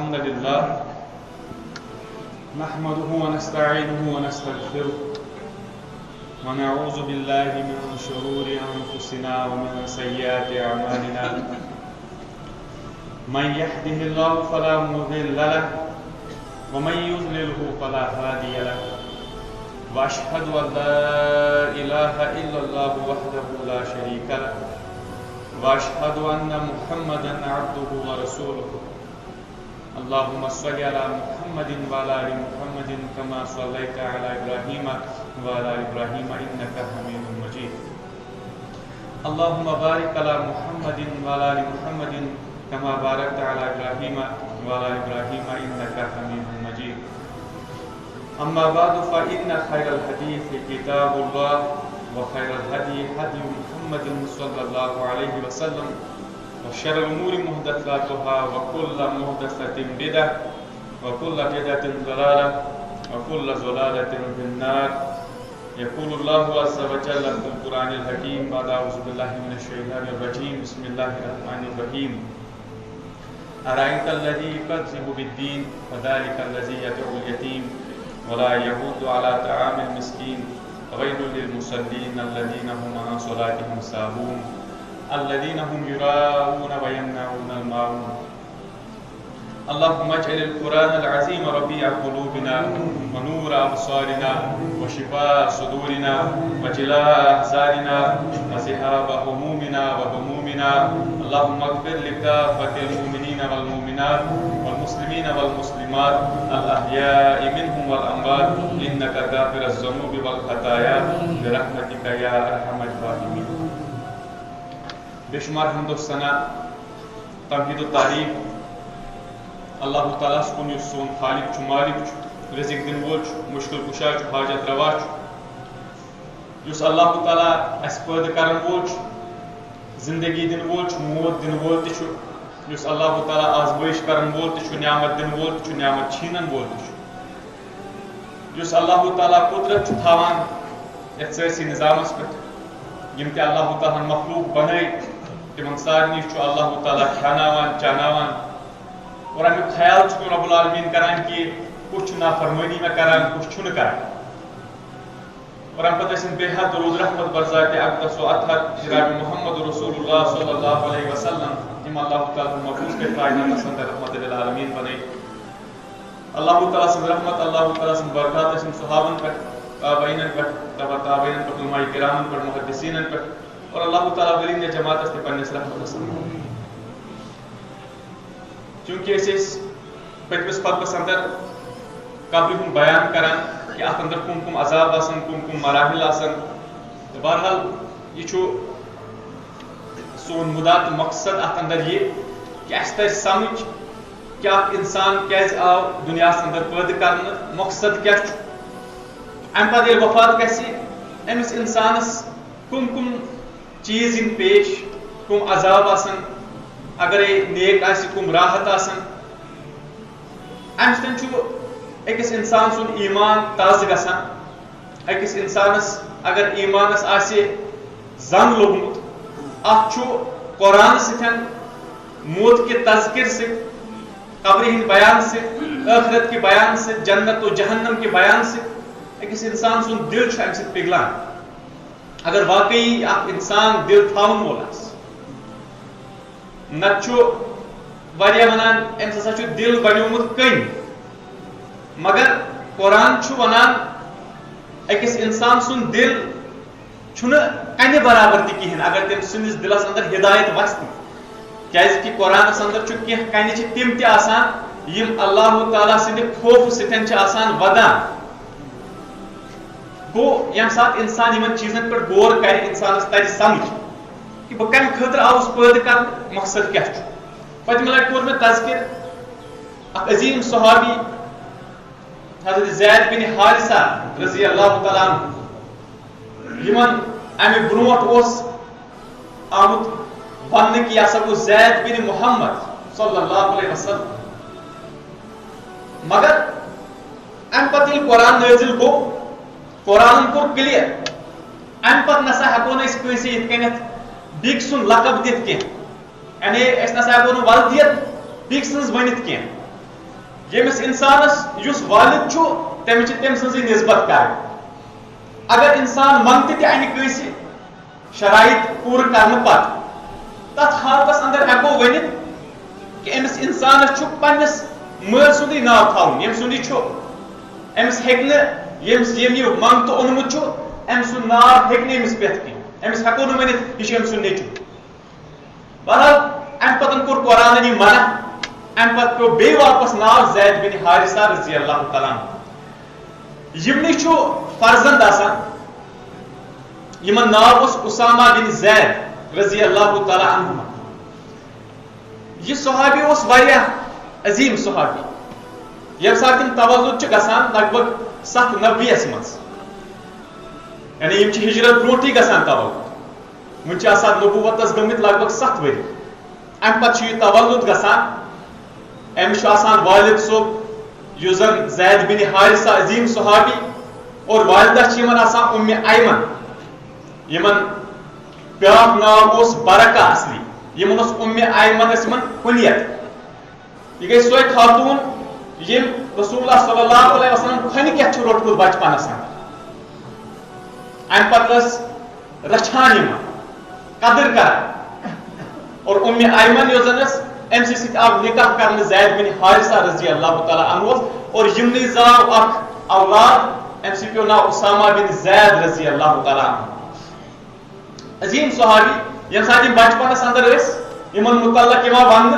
الحمد لله نحمده ونستعينه ونستغفره ونعوذ بالله من شرور أنفسنا ومن سيئات أعمالنا من يهده الله فلا مضل له ومن يضلله فلا هادي له وأشهد أن لا إله إلا الله وحده لا شريك له وأشهد أن محمدا عبده ورسوله اللهم صل على محمد وعلى آل محمد كما صليت على إبراهيم وعلى آل إبراهيم إنك حميد مجيد اللهم بارك على محمد وعلى آل محمد كما باركت على إبراهيم وعلى آل إبراهيم إنك حميد مجيد أما بعد فإن خير الحديث كتاب الله وخير الهدي هدي محمد صلى الله عليه وسلم وشر الأمور محدثاتها وكل محدثة بدعة وكل بدعة ضلالة وكل ضلالة في النار يقول الله عز وجل في القرآن الحكيم بعد أعوذ بالله من الشيطان الرجيم بسم الله الرحمن الرحيم أرأيت الذي يكذب بالدين فذلك الذي يدعو اليتيم ولا يحض على طعام المسكين ويل للمصلين الذين هم عن صلاتهم ساهون الذين هم يراءون ويمنعون الماعون اللهم اجعل القرآن العظيم ربيع قلوبنا ونور أبصارنا وشفاء صدورنا وجلاء أحزاننا وذهاب همومنا وهمومنا اللهم اغفر لكافة المؤمنين والمؤمنات والمسلمين والمسلمات الأحياء منهم والأموات إنك غافر الذنوب والخطايا برحمتك يا أرحم الراحمين. بشمار حمد و ثنا تمہید و تعریف اللہ تعالیٰ کن یس سون خالق مالک رزق دن وول مشکل کشا حاجت روا یس اللہ تعالیٰ اس پید کرن وول زندگی دن وول موت دن وول یس اللہ تعالیٰ آزمائش کرن وول نعمت دن وول نعمت چھینن وول یس اللہ تعالیٰ قدرت تھاوان یتھ سرسی نظامس پہ یم تہ اللہ تعالیٰ مخلوق بنائی تمن سارنی اللہ تعالیٰ کھاناوان چاناوان اور امیک خیال رب العالمین کران کہ کچھ نافرمانی میں کران کچھ چھن کران اور ام پتہ بے حد درود رحمت برذات اقدس و اطہر جناب محمد رسول اللہ صلی اللہ علیہ وسلم یم اللہ تعالیٰ مبعوث کے کائنات سند رحمت للعالمین بنے اللہ تعالیٰ سند رحمت اللہ تعالیٰ سند برکات سند صحابن پر تابعین پر تابعین پر علماء کرام پر محدثین پر اور اللہ تعالیٰ ولین جماعت اس پنس رحمت سند چونکہ اس پتمس خطبس اندر قبل ہم بیان کران کہ ات اندر کم کم عذاب آسن کم کم مراحل آسن تو بہرحال یہ سون مدا تو مقصد ات اندر یہ کہ اس تر سمجھ کہ اک انسان کیاز آو دنیا اندر پید کرنے مقصد کیا ام پتہ ییٚلہِ وفات گژھِ أمِس انسانس کم کم چیز ین پیش کم عذاب آسن اگر نیک آسہِ کم راحت آسن امہ سۭتۍ أکِس انسان سُنٛد ایمان تازٕ گژھان أکِس انسانس اگر ایمانس آسہِ زنگ لوٚگمُت اتھ چھُ قرآن سۭتۍ موت کے تذکر سے قبر ہند بیان سے آخرت کے بیان سے جنت و جہنم کے بیان سے أکِس انسان سُنٛد دل چھُ امہ سۭتۍ پگلان اگر واقعی اکھ انسان دل تھاون وول آسہِ نت واریاہ ونان أمِس ہسا چھُ دل بنیومُت کٔنۍ مگر قرآن چھُ ونان أکِس انسان سُنٛد دل چھُنہٕ کنہِ برابر تہِ کِہیٖنۍ اگر تٔمۍ سٕنٛدِس دلس اندر ہدایت وسہِ کیازکہِ قرآنس اندر چھُ کینٛہہ کنہِ چھِ تِم تہِ آسان یِم اللہ تعالیٰ سٕنٛدِ خوفہٕ سۭتۍ چھِ آسان ودان گوٚو ییٚمہِ ساتہٕ انسان یِمن چیٖزن پٮ۪ٹھ غور کرِ انسانس ترِ سمجھ کہ بہٕ کمہِ خٲطرٕ آوُس پٲدٕ کرنہٕ مقصد کیاہ چھُ پٔتمہِ لٹہِ کوٚر مےٚ تذکر اکھ عظیٖم صحابی حضرت زید بن حارثہ رضی اللہ تعالیٰ عنہ یمن امہِ برونٛٹھ اوس آمُت وننہٕ کہ یہ ہسا گوٚو زید بن محمد صلی اللہ علیہ وسلم مگر امہِ پتہٕ ییٚلہِ قرآن نٲزِل گوٚو قرآن کوٚر کلیر امہِ پتہٕ نسا ہیٚکو نہٕ أسۍ کٲنٛسہِ یِتھ کٔنٮ۪تھ بیٚکہِ سُنٛد لقب دِتھ کینٛہہ یعنی أسۍ نسا ہیٚکو نہٕ ولدیت بیٚکہِ سٕنٛز ؤنِتھ کینٛہہ یمس انسانس یس والد چھو تمس تم سن نسبت کر اگر انسان منگت تہ انہ کنس شرائط پور کرنے پت تت حالتس اندر ہیکو ونت کہ امس انسانس پنس مل سندی ناو تھاون یم سندی امس ہیکن یمس یم یہ منگت اونمت ام سن ناو ہیکن امس پتھ کن امس ہیکو نہ ونت یہ ام سن نیچو بہرحال ام پتن کور قرآن یہ منع ام پتہ پیو بی واپس ناو زید بن حارثہ رضی اللہ تعالیٰ یمنی فرزند آسان یمن ناو اس اسامہ بن زید رضی اللہ تعالیٰ عنہ یہ صحابی اس واریاہ عظیم صحابی یم سات تولد گسان لگ بھگ 790 مز یعنی یم ہجرت برونٹھی گسان تولد ون آسان نبوتس گمت لگ بھگ 7 ؤری ام پتہ یہ تولد گسان امس آسان والد صوب یس زن زید بن حارثہ عظیم صحابی اور والدہ آسان ام ایمن یمن بیاکھ ناو اس برکہ اصلی یمن اس ام ایمن اس من کنیت یہ گئی سوئی خاتون یم رسول اللہ صلی اللہ علیہ وسلم کھن کیا روٹمت بچپنس ام پتہ رچھان قدر کر اور ام ایمن یس زن ام سی آو نکاح کرنے زید بن حارثہ رضی اللہ تعالیٰ عنہ اور یمنی زاو اخ اولاد ام سی پیو ناو اسامہ بن زید رضی اللہ تعالیٰ عنہ عظیم صحابی یم سات بچپنس اندر یمن متعلق ون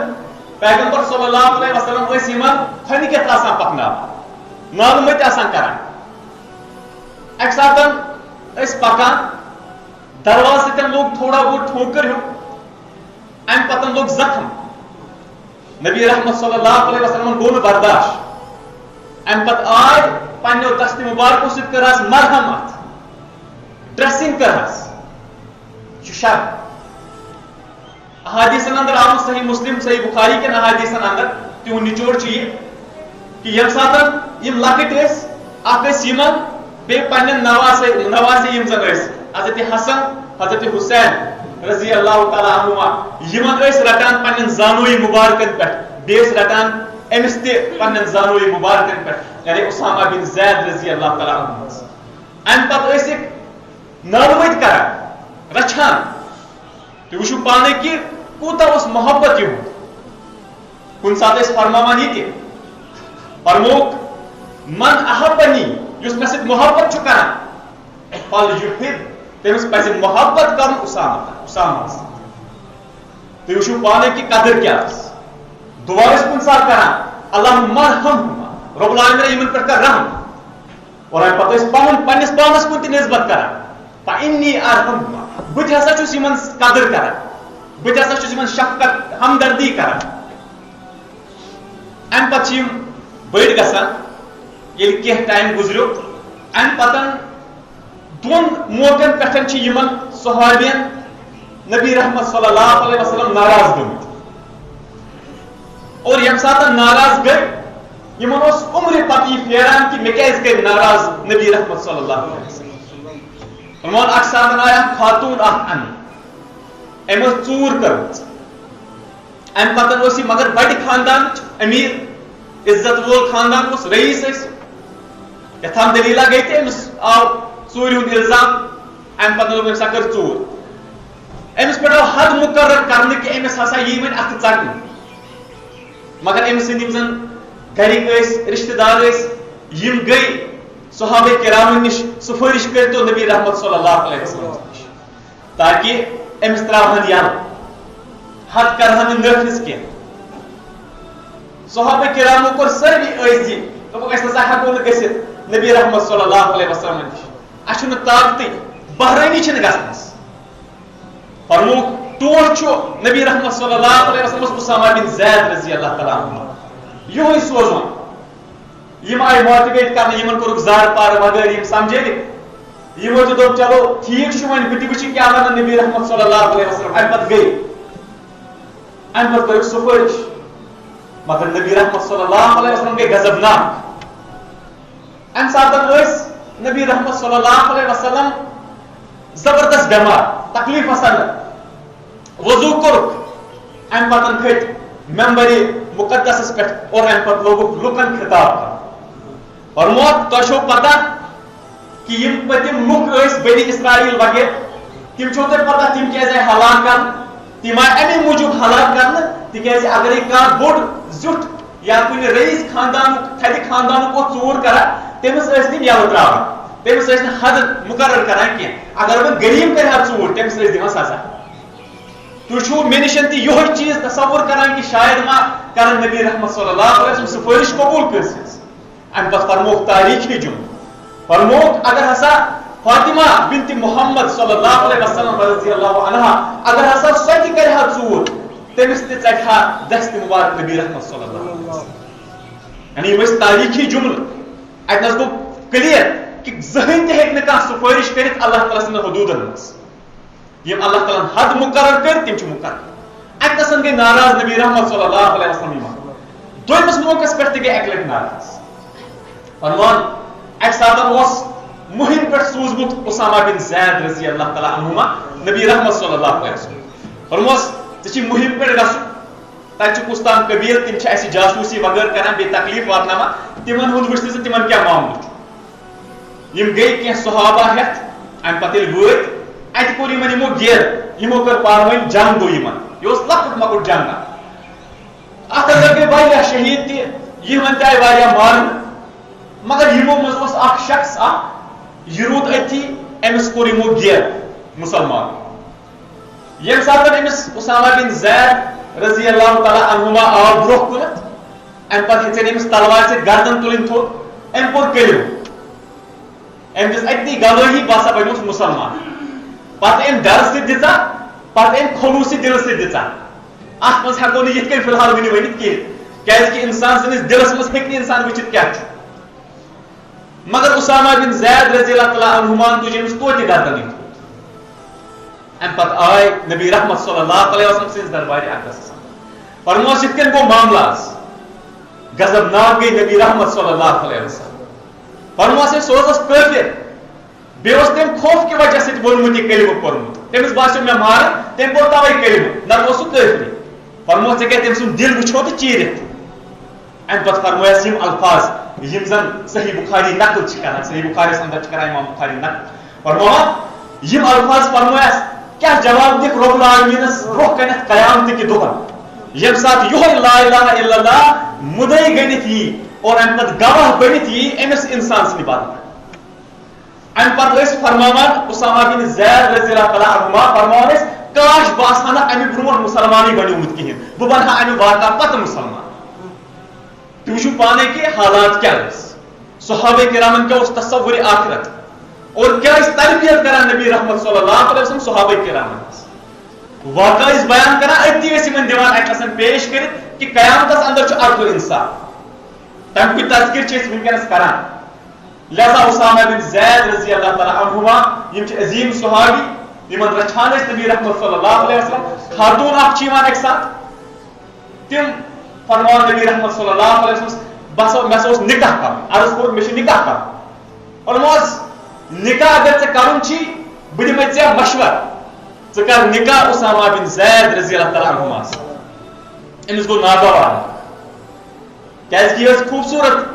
پیغمبر صلی اللہ علیہ وسلم یمن کھن کت آسان پکنا نال مت آسان کران اک ساتن پکان دروازہ سن لوگ تھوڑا بہت ٹھوکر ہوں ام پتن لوگ زخم نبی رحمت صلی اللہ علیہ وسلم گو برداشت ام پتہ آئے پنو دست مبارکو ست کرہس مرہم ات ڈریسنگ کرہس شر احادیثن اندر آمد صحیح مسلم صحیح بخاری کے احادیثن اندر تہد نچوڑ یہ کہ یم ساتن یم لکٹ اخ یمن بی پنن نواسے یم زن حضرت حسن حضرت حسین رضی اللہ تعالیٰ عنہما یمن رٹان پنن زانوی مبارکن پہ بیس رٹان امس تہ پنن زانوی مبارکن پہ یعنی اسامہ بن زید رضی اللہ تعالیٰ عنہ ام پتہ نالمت کران رچھان تو وچھو پانے کہ کوتا اس محبت یہ کن سات فرمان یہ فرموک من احبنی اس میں سے محبت کران فلیحب تمس پز محبت کرن اسامہ تو وچھو پانے کی قدر کیا دعا کن سات کران اللہم ارحمہما رب العالمین یمن پر کر رحم اور پتہ پنس پانس کن تہ نسبت کران فانی ارحمہما بت ہسا چھس یمن قدر کران بت ہسا چھس یمن شفقت ہمدردی کران ام پتہ یم بڑ گژھان ییٚلہِ کینٛہہ ٹایم گزریو ام پتن دون موقعن پہ یمن صحابین نبی رحمت صلی اللہ علیہ وسلم ناراض گمت اور یم سات ناراض گئی یمن اس عمر پتہ یہ پھیران کہ مے کیاز گئی ناراض نبی رحمت صلی اللہ علیہ وسلم فرمان اک ساتن آیا خاتون اخ ان ام ژور کرمژ ام پتن یہ مگر بڑ خاندان امیر عزت وول خاندان اس رئیس یتھام دلیلہ گئی تہ امس آو ژوٗرِ ہُنٛد الزام ام پتہ لوگ امس کر ژوٗر امس پہ حد مقرر کرنے کہ امس ہسا یی وۄنۍ اتھٕ ژٹنہٕ مگر امس سٕنٛدۍ یِم زن گرِکۍ رشتہ دار یم گئی صحابہ کرام نش سفارش کرتو نبی رحمت صلی اللہ علیہ وسلم نش تاکہ امس تراہن یل حد کرہن نفس کی صحابہ کرامو کور سروی عزی دوپک اس نسا ہیکو نہ گژھِتھ نبی رحمت صلی اللہ علیہ وسلم نش اچھو نہ طاقتی بحرانی چھن گژھنس فرموک تور چھو نبی رحمت صلی اللہ علیہ وسلم اسامہ بن زید رضی اللہ تعالیٰ عنہ یہ سوزون یم آئی موٹیویٹ کرنے یمن کورک زار پار وغیرہ یم سمجھے یمو تو دوپ چلو ٹھیک چھ ون بہ وچھ کیا ونن نبی رحمت صلی اللہ علیہ وسلم ام پتہ گئی ام پتہ کر سفارش مگر نبی رحمت صلی اللہ علیہ وسلم گئی غضبناک ام ساتن نبی رحمت صلی اللہ علیہ وسلم زبردست بیمار تکلیف ہسا وضو کورک ام پتن کھت ممبری مقدس پہ اور ام پتہ لوگ لکن خطاب کر فرمو تو چھو پتہ کہ یم پتم لوک اس بنی اسرائیل وغیرہ تم چھو تو پتہ تم کیسے ہلاک کر تم آئی امی موجود ہلاک کرنا تکیازِ اگر کانٛہہ بوڑ زیُٹھ یا کُنہِ رئیس خاندان تھدِ خاندان کو ژوٗر کران تٔمِس ٲسۍ تِم یلہٕ تراوان تٔمِس ٲسۍ نہٕ حد مقرر کران کینٛہہ اگر وۄنۍ غریٖب کرِ ہا ژوٗر تٔمِس ٲسۍ دِوان سزا تُہۍ چھُو مےٚ نِش تہِ یِہوے چیٖز تصور کران کہ شاید ما کرن نبی رحمت صلی اللہ علیہ وسلم سفارش قبول کٲنٛسہِ امہِ پتہٕ فرموکھ تاریخی جملہٕ فرموکھ اگر ہسا فاطمہ بنت محمد صلی اللہ علیہ وسلم رضی اللہ عنہا اگر ہسا سۄ تہِ کرِ ہا ژوٗر تٔمِس تہِ ژٹہِ ہا دست مبارک نبی رحمت صلی اللہ علیہ وسلم یعنی یِم ٲسۍ تاریخی جملہٕ اتہِ نس گوٚو کلیر کہ زٕہٕنۍ تہِ ہیٚکہِ نہٕ کانٛہہ سفارش کٔرِتھ اللہ تعالیٰ سٕنٛدٮ۪ن حدوٗدن منٛز یم اللہ تعالیٰ حد مقرر کر تم مقرر اتہ نسن گئی ناراض نبی رحمت صلی اللہ علیہ وسلم دویمس موقعس پہ گئی اکہ لٹہ ناراض فرمان اکہ ساتن مہم پہ سوزمت اسامہ بن زید رضی اللہ تعالیٰ عنہما نبی رحمت صلی اللہ علیہ وسلم فرموس ژےٚ مہم پہ گژھُن تتہ کُستام قبیل تم اَسہِ جاسوٗسی وغٲر کران بیٚیہِ تکلیٖف واتناوان تمن ہُنٛد وٕچھ ژٕ تمن کیٛاہ معاملہٕ چھُ یم گٔے کینٛہہ صحابہ ہٮ۪تھ امہِ پتہٕ ییٚلہِ وٲتۍ اتہ کور یمن یمو گیر یمو کر پانوین جنگ گو یمن یہ لکٹ مکٹ جنگ ات اندر گئی واریاہ شہید تہ یمن تہ آئی واریاہ مارن مگر یمو مز اوس اکھ شخص یہ روٗد أتھی أمِس کوٚر یمو گیر مسلمان یم ساتن أمِس اسامہ بن زید رضی اللہ تعالیٰ عنہما آو برونٛہہ کُنتھ امہِ پتہٕ ہیٚژن أمِس تلوارِ سۭتۍ گردن تُلٕنۍ تھوٚد أمۍ کوٚر کلمہٕ أمۍ دِژ أتھی گوٲہی بہٕ ہسا بنیوس مسلمان پتہ أمۍ ڈر سۭتۍ دِژا پتہٕ أمۍ خلوٗصی دِلہٕ سۭتۍ دِژا اتھ منٛز ہٮ۪کو نہٕ یِتھ کٔنۍ فی الحال وٕنہِ ؤنِتھ کینٛہہ کیٛازِ انسان سٕنٛدِس دِلس منٛز ہیٚکہِ نہٕ انسان وٕچھِتھ کیٛاہ چھُ مگر اسامہ بن زید رضی اللہ تعالیٰ عنہُما تُج أمِس توتہِ گردنٕے تھوٚد امہِ پتہٕ آے نبی رحمت صلی اللہ علیہ وسلم سٕنٛدِس دربارِ اقدسس فرموس یِتھ کٔنۍ گوٚو معاملہٕ آز غضبناک گٔے نبی رحمت صلی اللہ علیہ وسلم فرموس سُہ اوس کٲفِر بیٚیہِ اوس تٔمۍ خوف کہِ وجہ سۭتۍ ووٚنمُت یہِ کلمہٕ کوٚرمُت تٔمِس باسیو مےٚ مارن تٔمۍ کوٚر تَوَے کلمہٕ نتہٕ اوس سُہ کٲفِرٕے فرموس ژےٚ کیٛاہ تٔمۍ سُنٛد دِل وٕچھو تہٕ چیٖرِتھ امہِ پتہٕ فرمویس یِم الفاظ یم زن صحیح بخاری نقل چھِ کران صحیح بخاری اندر چھِ کران امام بخاری نقل فرموان یم الفاظ فرمویس کیٛاہ جواب دِکھ رۄب العالمیٖنس برونٛہہ کنیتھ قیامتٕکہِ دۄہن ییٚمہِ ساتہٕ یِہوے لا اِلہَ اِلَّا اللہ مُدعی گٔنِتھ یی اور امہِ پتہٕ گواہ بٔنِتھ یی أمِس انسان سٕنٛدِ بدلہٕ امہِ پتہٕ ٲسۍ فرماوان اسامہ بن زید رضی اللہ تعالیٰ عنہما فرماوان ٲسۍ کاش بہٕ آسہٕ ہا نہٕ امہِ برونٛٹھ مُسلمانٕے بنیومُت کِہیٖنۍ بہٕ بنہٕ ہا امہِ واقعہ پتہٕ مُسلمان تُہۍ وٕچھِو پانے کہ حالات کیٛاہ ٲسۍ صحابہ کرامن کیٛاہ اوس تصوُرِ آخرت اور کیٛاہ ٲسۍ تربیت کران نبی رحمت صلی اللہ علیہ وسلم صحابہ کرامن ہٕنٛز واقعہ ٲسۍ بیان کران أتی ٲسۍ یِمن دِوان اَکہِ آسان پیش کٔرِتھ کہ قیامتس اندر چھُ عدل انصاف تَمیُک تذکر چھِ أسۍ وٕنکیٚنس کران لہذا اسامہ بن زید رضی اللہ تعالیٰ عنہما یم چھِ عظیم صحابی یمن رچھان ٲسۍ نبی رحمت صلی اللہ علیہ وسلم خاتون اکھ چھِ یِوان اکہِ ساتہٕ تِم فرماوان نبی رحمت صلی اللہ علیہ وسلم مےٚ ہسا اوس نکاح کرُن عرض کوٚر مےٚ چھُ نکاح کرُن فرموس نکاح اگر ژےٚ کرُن چھُے بہٕ دِمے ژےٚ مشور ژٕ کر نکاح اسامہ بن زید رضی اللہ تعالیٰ عنہماس أمِس گوٚو ناگوار کیٛازِ کہِ یہِ ٲس خوٗبصوٗرت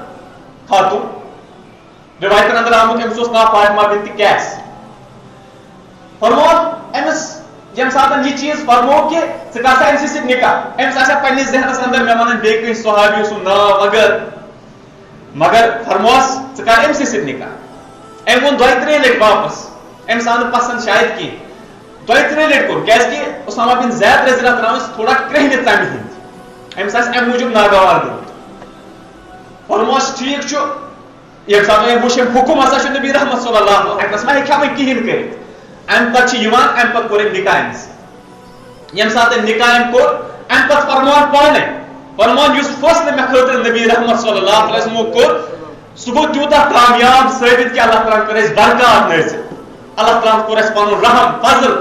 خاتون روایتن اندر آمُت أمِس اوس ناو فاطمہ بنت قیس فرمون أمِس ییٚمہِ ساتہٕ یہِ چیٖز فرمو کہ ژٕ کر سا أمۍ سۭتۍ نکاح أمِس آسہِ ہا پننِس ذہنس اندر مےٚ ونن بیٚیہِ کٲنٛسہِ صحابی سُنٛد ناو وغٲرٕ مگر فرموس ژٕ کر أمۍ سۭتۍ نکاح أمۍ ووٚن دۄیہِ ترٛیٚیہِ لٹہِ واپس أمِس آو نہٕ پسنٛد شاید کینٛہہ دۄیہِ ترٛیٚیہِ لٹہِ کوٚر کیٛازِ کہِ اسامہ بن زید رضی اللہ تعالیٰ ٲسۍ تھوڑا کرٛہنہِ ژمہِ ہٕنٛدۍ أمِس آسہِ امہِ موٗجوٗب ناگوار گوٚمُت فرموس ٹھیٖک چھُ ییٚمہِ ساتہٕ أمۍ وٕچھ أمۍ حُکُم ہسا چھُ نبی رحمت صلی اللہ علیہ وسلم ما ہیٚکہِ ہا وۄنۍ کِہیٖنۍ کٔرِتھ امہِ پتہٕ چھِ یِوان امہِ پتہٕ کوٚر أمۍ نکاح أمِس ییٚمہِ ساتہٕ أمۍ نکاح أمۍ کوٚر امہِ پتہٕ فرموان پانے فرموان یُس فٲصلہٕ مےٚ خٲطرٕ نبی رحمت صلی اللہ علیہ وسلمو کوٚر سُہ گوٚو تیوٗتاہ کامیاب ثٲبت کہ اللہ تعالیٰ ہن کٔر اَسہِ برکات نٲزِل اللہ تعالیٰ ہن کوٚر اَسہِ پنُن رحم فضل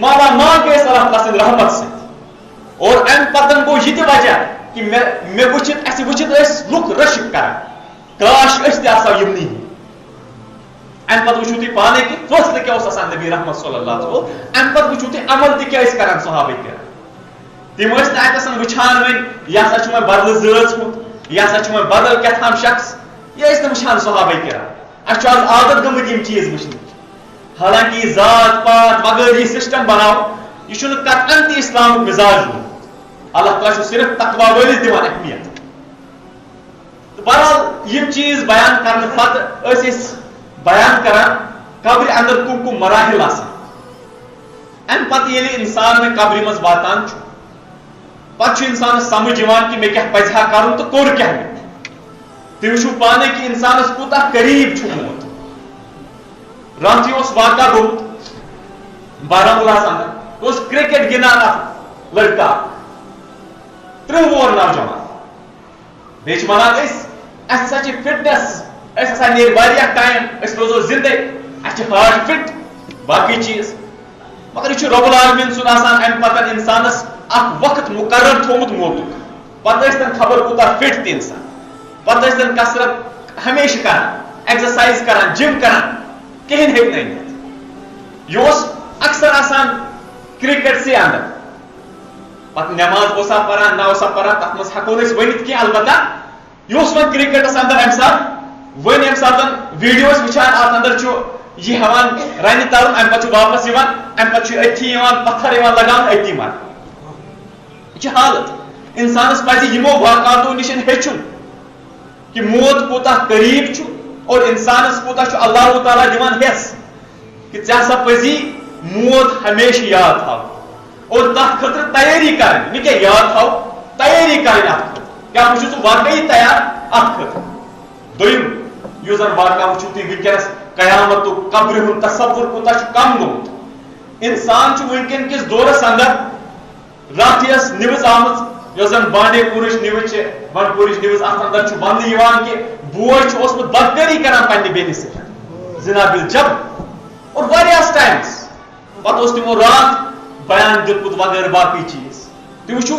مالا مال گٔے أسۍ اللہ تعالیٰ سٕنٛدِ رحمت سۭتۍ اور امہِ پتہٕ گوٚو یہِ تہِ وجہ کہ مےٚ وٕچھِتھ اَسہِ وٕچھِتھ ٲسۍ لُکھ رشک کران کاش أسۍ تہِ آسہو یِمنٕے امہِ پتہٕ وٕچھِو تُہۍ پانے کہ فٲصلہٕ کیٛاہ اوس آسان نبی رحمت صلی اللہ علیہ وسلم امہِ پتہٕ وٕچھِو تُہۍ عمل تہِ کیٛاہ ٲسۍ کران صحابہ کرام تم اتن وچان ون یہ ہسا چھ بدل زیچمت یہ ہسا چھ بدل کیتھام شخص یہ وچان صحابہ کرام اچھا آز عادت گمت یم چیز وچھن حالانکہ یہ ذات پات وغیرہ یہ سسٹم بناو یہ چھنہ قطعاً تہ اسلامک مزاج اللہ تعالیٰ چھ صرف تقوی وٲلِس دِوان اہمیت بہرحال یم چیز بیان کرنے پتہ بیان کران قبر اندر کم کم مراحل آسان ام پتہ ییٚلہِ انسان میں قبر مز واتان چھُ پتہ چھُ انسانس سمجھ یوان کہ مےٚ کیاہ پزِ ہا کرُن تہٕ کوٚر کیاہ مےٚ تُہۍ وٕچھِو پانے کہ انسانس کوٗتاہ قریب چھُ موت راتھ اوس واقعہ گوٚمُت بارہمولاہس اندر اوس کرکٹ گِنٛدان اکھ لڑکا 30 وُہُر نوجوان بیٚیہِ چھِ ونان أسۍ ہسا چھِ فٹنس أسۍ ہسا نیرِ واریاہ ٹایم أسۍ روزو زندے اَسہِ چھِ ہارٹ فٹ باقٕے چیز مگر یہ چھُ رب العالمین سُنٛد آسان امہِ پتہٕ انسانس اکھ وقت مقرر تھومُت موتُک پتہٕ ٲسۍتن خبر کوٗتاہ فٹ تہِ انسان پتہٕ ٲسۍتن کثرت ہمیشہ کران ایگزرسائز کران جم کران کہین ہیٚکہِ نہٕ أنِتھ یہ اوس اکثر آسان کرکٹسٕے اندر پتہٕ نماز اوسا پران نہ اوسا پران تتھ منٛز ہیٚکو نہٕ أسۍ ؤنِتھ کینٛہہ البتہ یہ اوس وۄنۍ کرکٹس اندر امہِ ساتہٕ وۄنۍ ییٚمہِ ساتہٕ ویڈیوز وٕچھان اتھ اندر چھُ یہ ہیٚوان رنہِ ترُن امہِ پتہٕ چھُ واپس یِوان امہِ پتہٕ چھُ أتھی یِوان پتھر یِوان لگاونہٕ أتھی مران یہ چھِ حالت انسانس پزِ یِمو واقعاتو نِش ہیٚچھُن کہ موت کوٗتاہ قریب چھُ اور انسانس کوٗتاہ چھُ اللہ تعالیٰ دِوان ہٮ۪س کہ ژےٚ ہسا پزی موت ہمیشہ یاد تھاوُن اور تتھ خٲطرٕ تیٲری کرٕنۍ نہٕ کینٛہہ یاد تھاو تیٲری کرٕنۍ اتھ خٲطرٕ کیٛاہ بہٕ چھُس واقعی تیار اتھ خٲطرٕ دوٚیِم یُس زن واقعہ وٕچھِو تُہۍ وٕنکیٚنس قیامتُک قبرِ ہُنٛد تصور کوٗتاہ چھُ کم گوٚمُت انسان چھُ وٕنکیٚن کِس دورس اندر راتھ ٲس نِوٕز آمٕژ یۄس زن بانڈی پورٕچ نِوٕز چھِ بنڈپورٕچ نِوٕز اتھ اندر چھُ وننہٕ یِوان کہ بوے چھُ اوسمُت بدکٲری کران پننہِ بیٚنہِ سۭتۍ زنا بالجب اور واریاہس ٹایمس پتہٕ اوس تِمو راتھ بیان دیُتمُت وغیرہ باقٕے چیز تُہۍ وٕچھِو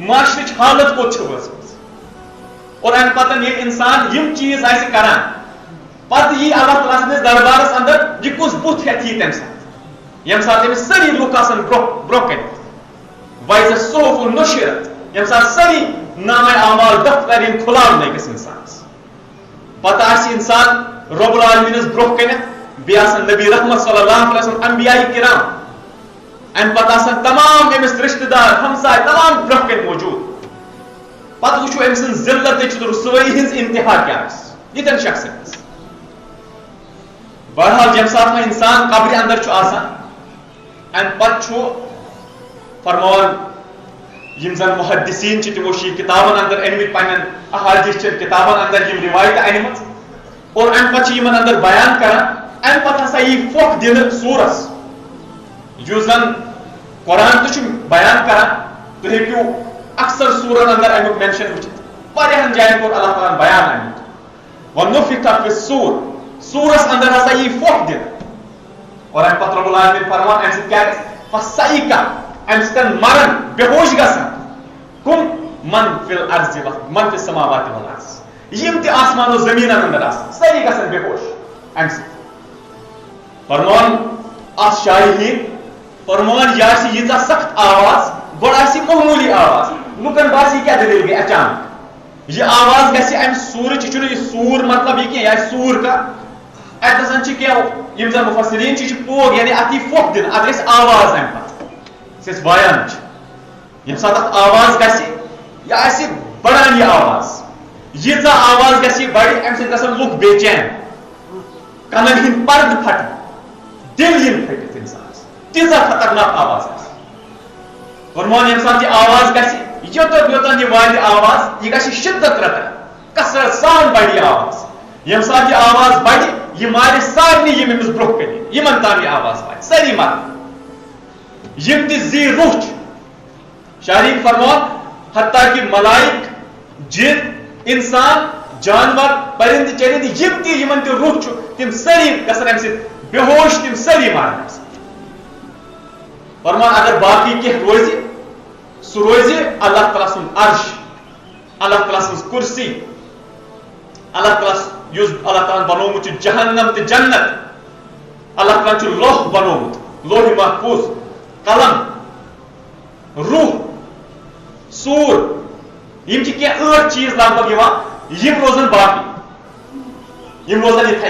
معاشرٕچ حالت کوٚت چھِ وٲژمٕژ اور امہِ پتہٕ ییٚلہِ انسان یِم چیز آسہِ کران پتہٕ یی اللہ تعالیٰ سٕنٛدِس دربارس اندر یہِ کُس بُتھ ہٮ۪تھ یی تمہِ ساتہٕ ییٚمہِ ساتہٕ أمِس سٲری لُکھ آسن برونٛہہ کٔنِتھ وایزِ صحف نُشرت ییٚمہِ ساتہٕ سٲری نامے اعمال دفتر یِن کھُلاونہٕ أکِس انسانس پتہٕ آسہِ انسان رب العالمیٖنس برونٛہہ کٔنِتھ بیٚیہِ آسن نبی رحمت صلی اللہ علیہ وسلم انبیاء کرام امہِ پتہٕ آسن تمام أمِس رشتہٕ دار ہمساے تمام برونٛہہ کَنہِ موجوٗد پتہٕ وٕچھو أمۍ سٕنٛز ذلتٕچ رسوٲیی ہٕنٛز انتہا کیٛاہ آسہِ ییٚتٮ۪ن شخصن ہٕنٛز بہرحال ییٚمہِ ساتہٕ وۄنۍ انسان قبرِ اندر چھُ آسان امہِ پتہٕ چھُ فرماوان یم زن محدثین چھِ تِمو چھِ کتابن اندر أنمٕتۍ پننٮ۪ن احادیث چٮ۪ن کتابن اندر یم روایتہٕ انمٕژ اور امہِ پتہٕ چھِ یِمن اندر بیان کران امہِ پتہٕ ہسا یی پھۄکھ دِنہٕ سوٗرس یُس زن قرآن تہِ چھُ بیان کران تُہۍ ہیٚکِو اکثر سوٗرن اندر امیُک مینشن وٕچھِتھ واریاہن جاین کوٚر اللہ تعالیٰ ہن بیان امیُک وَنُفِخَ فِی الصوٗر سوٗرس اندر ہسا یی پھۄکھ دِنہٕ اور امہِ پتہٕ رب العالمیٖن فرمان امہِ سۭتۍ کیٛاہ گژھِ فَصَعِقَ امہِ سۭتۍ مرن بے ہوش گژھان کُم من فی الارض من فی السماوات والارض یم تہِ آسمانو زمیٖنن اندر آسان سٲری گژھن بے ہوش امہِ سۭتۍ فرمان اتھ شایہِ ہِنٛدۍ فرمان یہِ آسہِ ییٖژاہ سخت آواز گۄڈٕ آسہِ معموٗلی آواز لُکن باسہِ کیٛاہ دٔلیٖل گٔے اچانک یہِ آواز گژھِ امہِ سوٗرٕچ یہِ چھُنہٕ یہِ سوٗر مطلب یہِ کینٛہہ یہِ آسہِ سوٗر کانٛہہ اتھ ہسا چھِ کینٛہہ یِم زن مُفسریٖن چھِ یہِ چھُ پوگ یعنی اتھ یی پھۄکھ دِنہٕ اتھ گژھِ آواز امہِ پتہٕ یُس أسۍ وایان چھِ ییٚمہِ ساتہٕ اتھ آواز گژھِ یہِ آسہِ بڑان یہِ آواز ییٖژاہ آواز گژھِ یہِ بڑِ امہِ سۭتۍ گژھن لُکھ بے چین کنن ہٕنٛدۍ پردٕ پھٹن دل ین پھٹِتھ انسانس تیٖژاہ خطرناک آواز آسہِ فرمان ییٚمہِ ساتہٕ یہِ آواز گژھِ یوٚتن یوٚتن یہِ واتہِ آواز یہِ گژھِ شدت رٹان کثرت سان بڑِ یہِ آواز ییٚمہِ ساتہٕ یہِ آواز بڑِ یہِ مارِ سارنٕے یِم أمِس برونٛہہ کَنہِ یِمن تام یہِ آواز واتہِ سٲری مرن یم تہِ زی روح چھِ شاہریٖن فرمان حتیٰ کہ ملائک جن انسان جانور پرند چرند یم تہِ یمن تہِ روح چھُ تِم سٲری گژھن امہِ سۭتۍ بے ہوش تِم سٲری مرن امہِ سۭتۍ فرمان اگر باقی کینٛہہ روزِ سُہ روزِ اللہ تعالیٰ سُنٛد عرش اللہ تعالیٰ سٕنٛز کُرسی اللہ تعالیٰ یُس اللہ تعالیٰ ہن بنومُت چھُ جہنم تہٕ جنت اللہ تعالیٰ چھُ لوح بنومُت لوح محفوظ قلم روح سور یم چھ کینٛہہ 8 چیز لگ بگ یوان یم روزن باقی یم روزن یتھے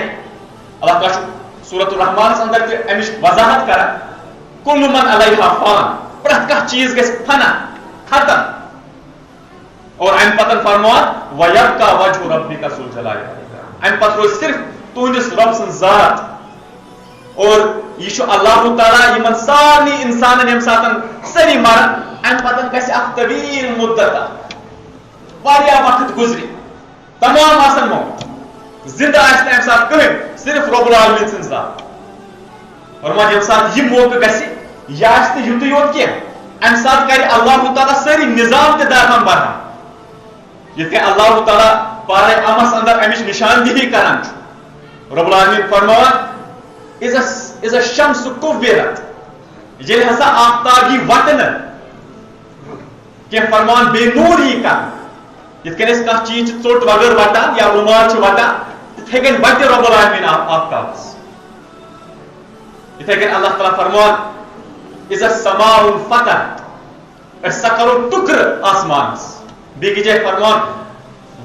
اللہ تعالیٰ چھُ سورۃ الرحمانس اندر تہِ امِچ وضاحت کران کل من علیہا فان پرٛٮ۪تھ کانٛہہ چیز گژھِ فنا ختم اور ام پتن فرمان وَيَبْقَى وَجْهُ رَبِّكَ ذُو الْجَلَالِ وَالْإِكْرَامِ ام پتہٕ روزِ صرف تُہنٛدِس رۄب سٕنٛز ذات اور یہ چھُ اللہ تعالیٰ یمن سارنٕے انسانن ییٚمہِ ساتہٕ سٲری مرن ام پتن گژھِ اکھ طویل مدت واریاہ وقت گزرِ تمام آسن موت زندہ آسہِ نہٕ امہِ ساتہٕ کٕہٕنۍ صرف رۄب العالمیٖن سٕنٛز ذات فرمان ییٚمہِ ساتہٕ یہِ موقعہٕ گژھِ یہِ آسہِ نہٕ یُتُے یوت کینٛہہ امہِ ساتہٕ کرِ اللہ تعالیٰ سٲری نظام تہِ درہم برہم یِتھ کٔنۍ اللہ تعالیٰ پارے امس اندر امِچ نشاندہی کران چھُ رب العالمیٖن فرماوان اِذا الشمس كُوِّرت ییٚلہِ ہسا آفتاب یی وٹنہٕ کینٛہہ فرمان بے نور یی کرنہٕ یِتھ کٔنۍ أسۍ کانٛہہ چیٖز چھِ ژوٚٹ وغٲر وٹان یا رُمال چھِ وٹان تِتھے کٔنۍ وٹہِ رب العالمیٖن آفتابس یِتھے کٔنۍ اللہ تعالیٰ فرمان اِذا السماء انفطرت أسۍ سا کرو ٹُکرٕ آسمانس بیٚکہِ جایہِ فرمان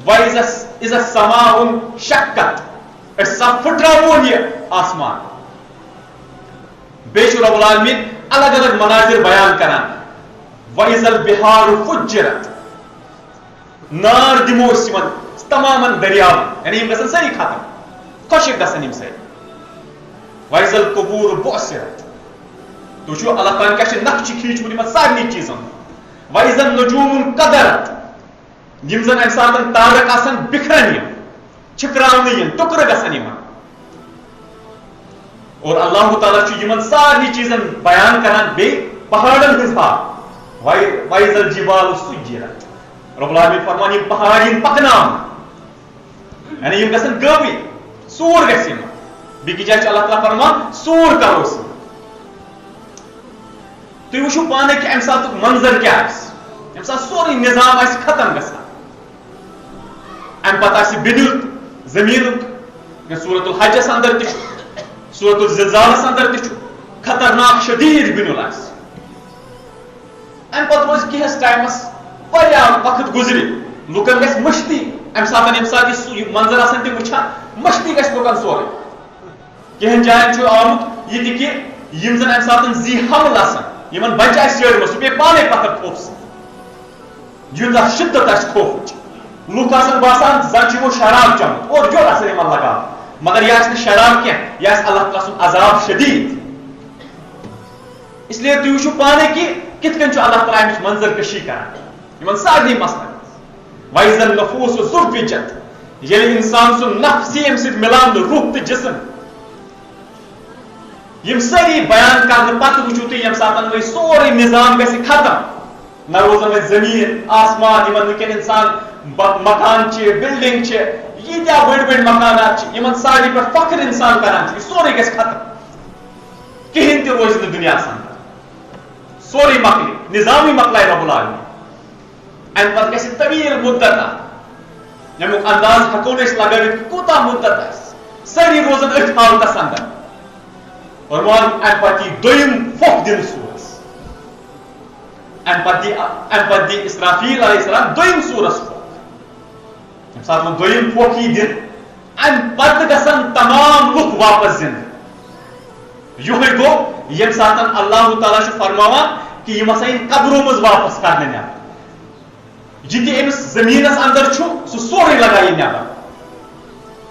وَإِذا السماء انشقت أسۍ سا پھٕٹراوون یہِ آسمان بیٚیہِ چھُ رب العالمیٖن الگ الگ مناظر بیان کران وَإِذا البِحار فُجِّرت نار دِمو أسۍ یِمن تمامن دٔریاون یعنی یِم گژھن سٲری ختم خۄشِک گژھن یِم سٲری وَإِذا القبور بُعثرت تُہۍ چھُو اللہ تعالیٰ کیاہ چھِ نقشہِ کھیٖنچمُت یِمن سارنٕے چیٖزن وَإِذا النُّجوٗمُ انقَدَرت یِم زن امہِ ساتہٕ تارک آسن بِکھرن یِم چھِکراونہٕ یِن ٹُکرٕ گژھن یِمن اور اللہ تعالیٰ چھُ یِمن سارنٕے چیٖزن بیان کران بیٚیہِ پہاڑن ہٕنٛز حال وَإِذا الجِبالُ سُجِّرت رب العالمیٖن فرمان یِم پہاڑ یِن پکناونہٕ یعنی یِم گژھن غٲبٕے سوٗر گژھِ یِمن بیٚکہِ جایہِ چھُ اللہ تعالیٰ فرمان سوٗر کرو أسۍ تُہۍ وٕچھِو پانے کہِ امہِ ساتُک منظر کیاہ آسہِ ییٚمہِ ساتہٕ سورُے نظام آسہِ ختم گژھان امہِ پتہٕ آسہِ بِنیُل زٔمیٖنُک سورۃ الحجس اندر تہِ چھُ سورۃ الزلزالس اندر تہِ چھُ خطرناک شدیٖد بِنیُل آسہِ امہِ پتہٕ روزِ کینٛہس ٹایمس واریاہ وقت گُزرِ لُکن گژھِ مٔشتٕے امہِ ساتہٕ ییٚمہِ ساتہٕ یہِ منظر آسن تِم وٕچھان مٔشتٕے گژھِ لُکن سورُے کینٛہن جاین چھُ آمُت یہِ تہِ کہِ یِم زن امہِ ساتہٕ زی حمل آسن یِمن بچہِ آسہِ شیرمٕژ سُہ پیٚیہِ پانے پتھر خوفہٕ سۭتۍ یوٗتاہ شِدت آسہِ خوفٕچ لُکھ آسن باسان زن چھُ یِمو شراب چومُت اور یورٕ آسن یِمن لگان مگر یہِ آسہِ نہٕ شراب کینٛہہ یہِ آسہِ اللہ تعالیٰ سُنٛد عذاب شدیٖد اس لیے تُہۍ وٕچھِو پانے کہِ کِتھ کٔنۍ چھُ اللہ تعالیٰ امِچ منظر کٔشی کران یِمن سارنٕے مسلن وَإِذا النُّفُوسُ زُوِّجَت ییٚلہِ اِنسان سُنٛد نفس یی اَمہِ سۭتۍ مِلاونہٕ روح تہٕ جسم یِم سٲری بیان کرنہٕ پتہٕ وٕچھِو تُہۍ ییٚمہِ ساتہٕ وۄنۍ سورُے نظام گژھِ ختم نہ روزن وۄنۍ زٔمیٖن آسمان یِمن وٕنکیٚن اِنسان مکان چھِ بِلڈنگ چھِ ییٖتیاہ بٔڑۍ بٔڑۍ مکانات چھِ یِمن سارنٕے پٮ۪ٹھ فخر اِنسان کران چھُ یہِ سورُے گژھِ ختم کِہینۍ تہِ روزِ نہٕ دُنیاہس اندر سورُے مۄکلہِ نظامٕے مۄکلایہِ رۄب العالمیٖن امہِ پتہٕ گژھِ طویل مُدت ییٚمیُک انداز ہٮ۪کو نہٕ أسۍ لگٲوِتھ کوٗتاہ مُدت آسہِ سٲری روزن أتھۍ حالتس اندر فرمان امہِ پتہٕ یی دوٚیِم پھۄکھ دِنہٕ سورس امہِ پتہٕ دی اسرافیل علیہ السلام دوٚیِم سورس پھۄکھ ییٚمہِ ساتہٕ وۄنۍ دوٚیِم پھۄکھ یی دِنہٕ امہِ پتہٕ گژھن تمام لُکھ واپس زِندٕ یِہوے گوٚو ییٚمہِ ساتہٕ اللہ تعالیٰ چھُ فرماوان کہِ یِم ہسا یِن قبرو منٛز واپس کرنہٕ نٮ۪بر یہِ تہِ أمِس زٔمیٖنس اندر چھُ سُہ سورُے لگایہِ نٮ۪بر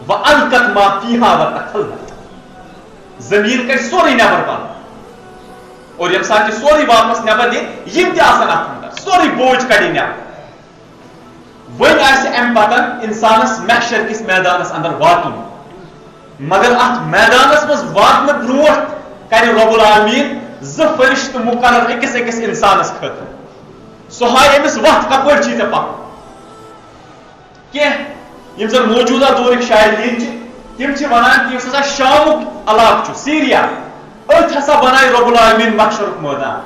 وَأَلْقَتْ مَا فِيهَا وَتَخَلَّتْ زٔمیٖن کڑِ سورُے نٮ۪بر پَنُن اور ییٚمہِ ساتہٕ یہِ سورُے واپس نٮ۪بر دِنۍ یِم تہِ آسن اتھ اندر سورُے بوج کڑِ نٮ۪بر وۄنۍ آسہِ امہِ پتہٕ انسانس محشر کِس میدانس اندر واتُن مگر اتھ میدانس منٛز واتنہٕ برونٛٹھ کرِ رۄب العالمیٖن زٕ فرشتہٕ مُقرر أکِس أکِس انسانس خٲطرٕ سُہ ہایہِ أمِس وتھ کپٲرۍ چھی ژےٚ پکُن کینٛہہ یِم زن موجوٗدہ دورٕکۍ شاہریٖن چھِ تِم چھِ ونان کہِ یُس ہسا شامُک علاقہٕ چھُ سیٖریا أتھۍ ہسا بنایہِ رۄب العالمیٖن محشرُک مٲدان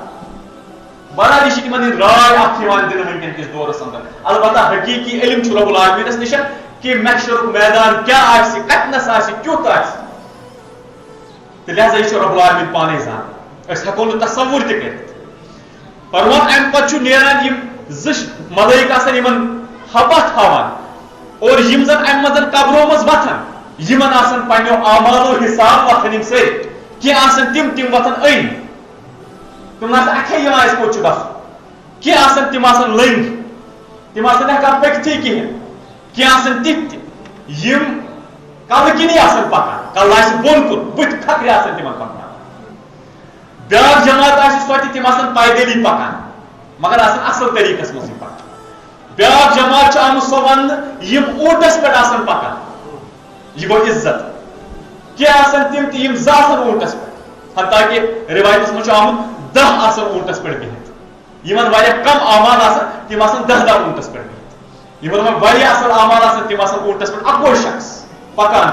بہرحال یہِ چھِ تِمن ہٕنٛدۍ راے اکھ یِوان دِنہٕ وٕنکیٚن کِس دورس اندر البتہ حقیٖقی علم چھُ رۄب العالمیٖنس نِش کہِ محشرُک میدان کیاہ آسہِ کتنس آسہِ کیُتھ آسہِ تہٕ لہذا یہِ چھُ رۄب العالمیٖن پانے زانان أسۍ ہٮ۪کو نہٕ تصوُر تہِ کٔرِتھ فرمان امہِ پتہٕ چھُ نیران یِم ملائک آسان یمن حبہ تھاوان اور یم زن ام مزن قبرو مز وتھان یمن آسان پنیو اعمالو حساب وتھان یم سر کی آسان تم وتھان این تم آسان اکھے یوان اس کوچ بس کی آسان تم آسان لنگ تم آسان ہیکان پٔکتھٕے کِہیٖنۍ کی آسان تِتھ یم کل کِنی آسان پکان کل آسہِ بۄن کُن بٕتھِ کھکھرِ آسان تمن پکناوان بیاکھ جماعت آسہِ سۄ تہِ تم آسان پیدلی پکان مگر آسان اصل طریقس منٛز پکان بیاکھ جماعت چھِ آمٕژ سۄ وننہٕ یم اونٹس پٮ۪ٹھ آسان پکان یہ گوٚو عزت کی آسان تم تہِ یم 2 آسان اونٹس پٮ۪ٹھ حتاکہِ روایتس منٛز چھُ آمُت 10 آسان اونٹس پٮ۪ٹھ بِہِتھ یمن واریاہ کم اعمال آسان تم آسان 10 اونٹس پٮ۪ٹھ بِہِتھ یمن واریاہ اصل اعمال آسان تم آسان اونٹس پٮ۪ٹھ اکوے شخص پکان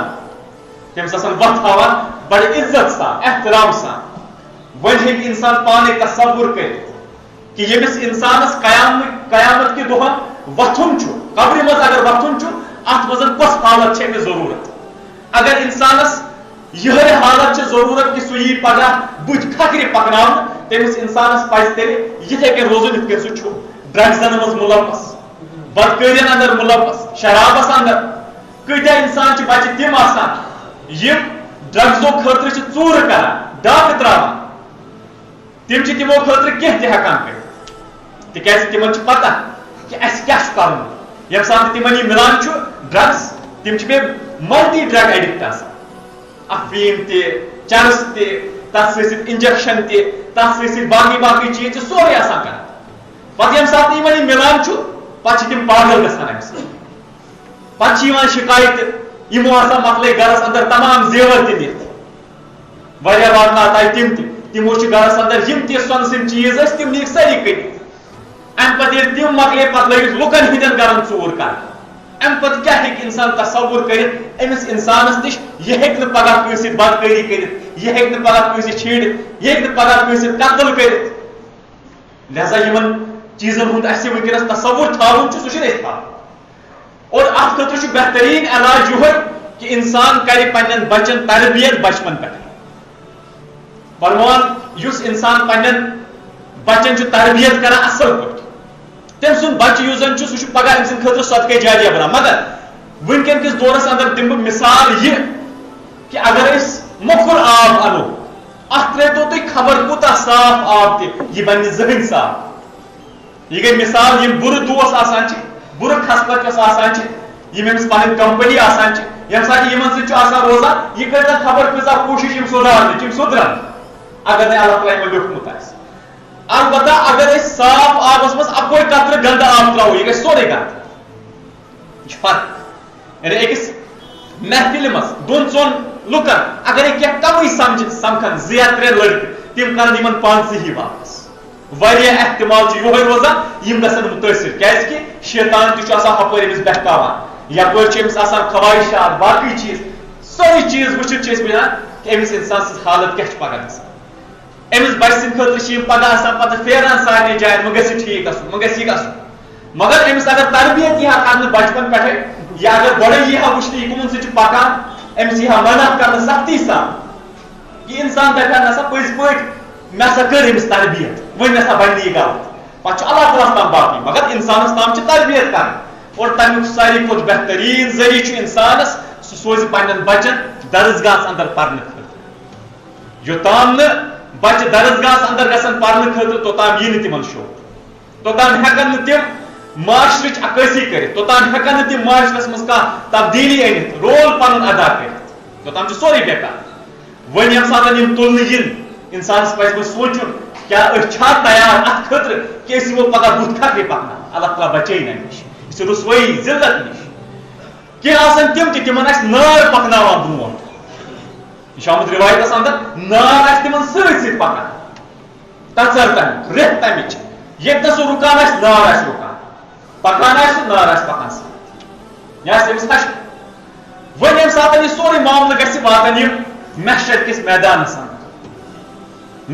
تٔمِس آسان وتھ ہاوان بڑٕ عزت سان احترام سان وۄنۍ ہیٚکہِ انسان پانے تصور کٔرِتھ کہ ییٚمِس انسانس قیامت کہِ دۄہن وتھُن چھُ قبرِ منٛز اگر وتھُن چھُ اتھ منٛز کۄس حالت چھِ أمِس ضروٗرت اگر انسانس یِہے حالت چھِ ضروٗرت کہ سُہ یی پگاہ بٕتھِ کھکھرِ پکناونہٕ تٔمِس انسانس پزِ تیٚلہِ یِتھے کٔنۍ روزُن یِتھ کٔنۍ سُہ چھُ ڈرگزن منٛز مُلوث بدکٲرین اندر مُلوث شرابس اندر کۭتیاہ انسان چھِ بچہِ تِم آسان یم ڈرگزو خٲطرٕ چھِ ژوٗرٕ کران ڈاکہٕ تراوان تم چھِ تمو خٲطرٕ کینٛہہ تہِ ہیٚکان کٔرِتھ تِکیازِ تمن چھِ پتہ کہ اَسہِ کیاہ چھُ کرُن ییٚمہِ ساتہٕ تمن یہِ مِلان چھُ ڈرگز تم چھِ بیٚیہِ ملٹی ڈرگ ایڈکٹ آسان افیٖم تہِ چرس تہِ تتھ سۭتۍ سۭتۍ انجیکشن تہِ تتھ سۭتۍ سۭتۍ باقٕے چیٖز چھِ سورُے آسان کران پتہٕ ییٚمہِ ساتہٕ یمن یہِ مِلان چھُ پتہٕ چھِ تم پاگل گژھان امہِ سۭتۍ پتہٕ چھِ یِوان شکایت یمو ہسا مۄکلے گرس اندر تمام زیور تہِ نِتھ واریاہ واتنات آیہِ تم تہِ تمو چھِ گرس اندر یم تہِ سۄنہٕ سٕنٛدۍ چیٖز ٲسۍ تم نِکھ سٲری کٔڑِتھ امہِ پتہٕ ییٚلہِ تم مۄکلے پتہٕ لٲگِکھ لُکن ہٕنٛدٮ۪ن گرن ژوٗر کرٕنۍ امہِ پتہٕ کیاہ ہیٚکہِ انسان تصور کٔرِتھ أمِس انسانس نِش یہِ ہیٚکہِ نہٕ پگاہ کٲنٛسہِ سۭتۍ بدکٲری کٔرِتھ یہِ ہیٚکہِ نہٕ پگاہ کٲنٛسہِ چھیڑِتھ یہِ ہیٚکہِ نہٕ پگاہ کٲنٛسہِ سۭتۍ قتل کٔرِتھ لہذا یمن چیٖزن ہُنٛد اسہِ وٕنکیٚنس تصور تھاوُن چھُ سُہ چھُنہٕ أسۍ تھاوُن اور اتھ خٲطرٕ چھُ بہتریٖن علاج یِہوے کہ انسان کرِ پننٮ۪ن بچن تربیت بچپن پٮ۪ٹھٕے فرمان یُس انسان پننٮ۪ن بچن چھُ تربیت کران اصل پٲٹھۍ تٔمۍ سُنٛد بچہِ یُس زن چھُ سُہ چھُ پگاہ أمۍ سٕنٛدِ خٲطرٕ صدقے جاریہ بنان مگر وٕنکٮ۪ن کِس دورس اندر دِمہٕ بہٕ مثال یہِ کہ اگر أسۍ موٚکُر آب انو اتھ ترٲیتو تُہۍ خبر کوٗتاہ صاف آب تہِ یہِ بنہِ نہٕ زٕہٕنۍ صاف یہ گٔے مثال یم برٕ دوس آسان چھِ برٕ خسپت یۄس آسان چھِ یم أمِس پنٕنۍ کمپنی آسان چھِ ییٚمہِ ساتہٕ یِمن سۭتۍ چھُ آسان روزان یہِ کٔرۍتن خبر کۭژاہ کوٗشش یِم سُدھارنٕچ یِم سُدرن اگر نہٕ اللہ تعالیٰ یِمن لیوٗکھمُت آسہِ البتہ اگر أسۍ صاف آبس منٛز اکوے قطرٕ گنٛدٕ آب تراوو یہِ گژھِ سورُے گنٛدٕ یہِ چھُ فرق یعنی أکِس محفِلہِ منٛز 2-4 لُکن اگرے کینٛہہ کمٕے سمکھن 2 یا 3 لڑکہٕ تِم کرن یِمن پانسٕے ہی واپس واریاہ احتمال چھُ یِہوے روزان یِم گژھن مُتٲثر کیازِ کہِ شیطان تہِ چھُ آسان ہپٲرۍ أمِس بہکاوان یپٲرۍ چھِ أمِس آسان خواہشات باقٕے چیٖز سٲری چیٖز وٕچھِتھ چھِ أسۍ وٕچھان کہ أمِس انسان سٕنٛز حالت کیاہ چھِ پگاہ گژھان أمِس بچہِ سٕنٛدِ خٲطرٕ چھِ یِم پگاہ آسان پتہٕ پھیران سارنٕے جاین وۄنۍ گژھِ ٹھیٖک گژھُن وۄنۍ گژھِ یہِ گژھُن مگر أمِس اگر تربیت یی ہا کرنہٕ بچپن پٮ۪ٹھے یا اگر گۄڈے یی ہا وٕچھنہٕ یہِ کٕمن سۭتۍ چھُ پکان أمِس یی ہا منع کرنہٕ سختی سان یہِ انسان دپہِ ہا نسا پٔزۍ پٲٹھۍ مےٚ ہسا کٔر أمِس تربیت وۄنۍ نسا بنہِ یہِ غلط پتہٕ چھُ اللہ تعالیٰ تام باقٕے مگر انسانس تام چھِ تربیت کرٕنۍ اور تمیُک ساروی کھۄتہٕ بہتریٖن ذٔریعہٕ چھُ انسانس سُہ سوزِ پننٮ۪ن بچن درسگاہس اندر پرنہٕ خٲطرٕ یوٚتام نہٕ بچہِ درسگاہس اندر گژھن پرنہٕ خٲطرٕ توٚتام یی نہٕ تِمن شوق توٚتام ہیٚکن نہٕ تِم معاشرٕچ عکٲسی کٔرِتھ توٚتام ہیٚکن نہٕ تِم معاشرس منٛز کانٛہہ تبدیٖلی أنِتھ رول پنُن ادا کٔرِتھ توٚتام چھُ سورُے بیکار وۄنۍ ییٚمہِ ساتہٕ یِم تُلنہٕ یِن انسانس پزِ وۄنۍ سونٛچُن کیٛاہ أسۍ چھا تیار اتھ خٲطرٕ کہِ أسۍ یِمو پگاہ بُتھ کھکھرِ پکناوان اللہ تعالیٰ بچٲیِن امہِ نِش یہِ چھِ رُسوٲیی ذلت نِش کینٛہہ آسن تِم تہِ تِمن آسہِ نار پکناوان برونٛٹھ یہِ چھُ آمُت رِوایتس اندر نار آسہِ تِمن سۭتۍ سۭتۍ پکان تژر تمیُک رٮ۪تھ تمِچ ییٚتہِ نہٕ سُہ رُکان آسہِ نار آسہِ رُکان پکان آسہِ سُہ نار آسہِ پکان سۭتۍ یہِ آسہِ أمِس خشم وۄنۍ ییٚمہِ ساتہٕ یہِ سورُے معاملہٕ گژھِ واتان یِم محشر کِس میدانس اندر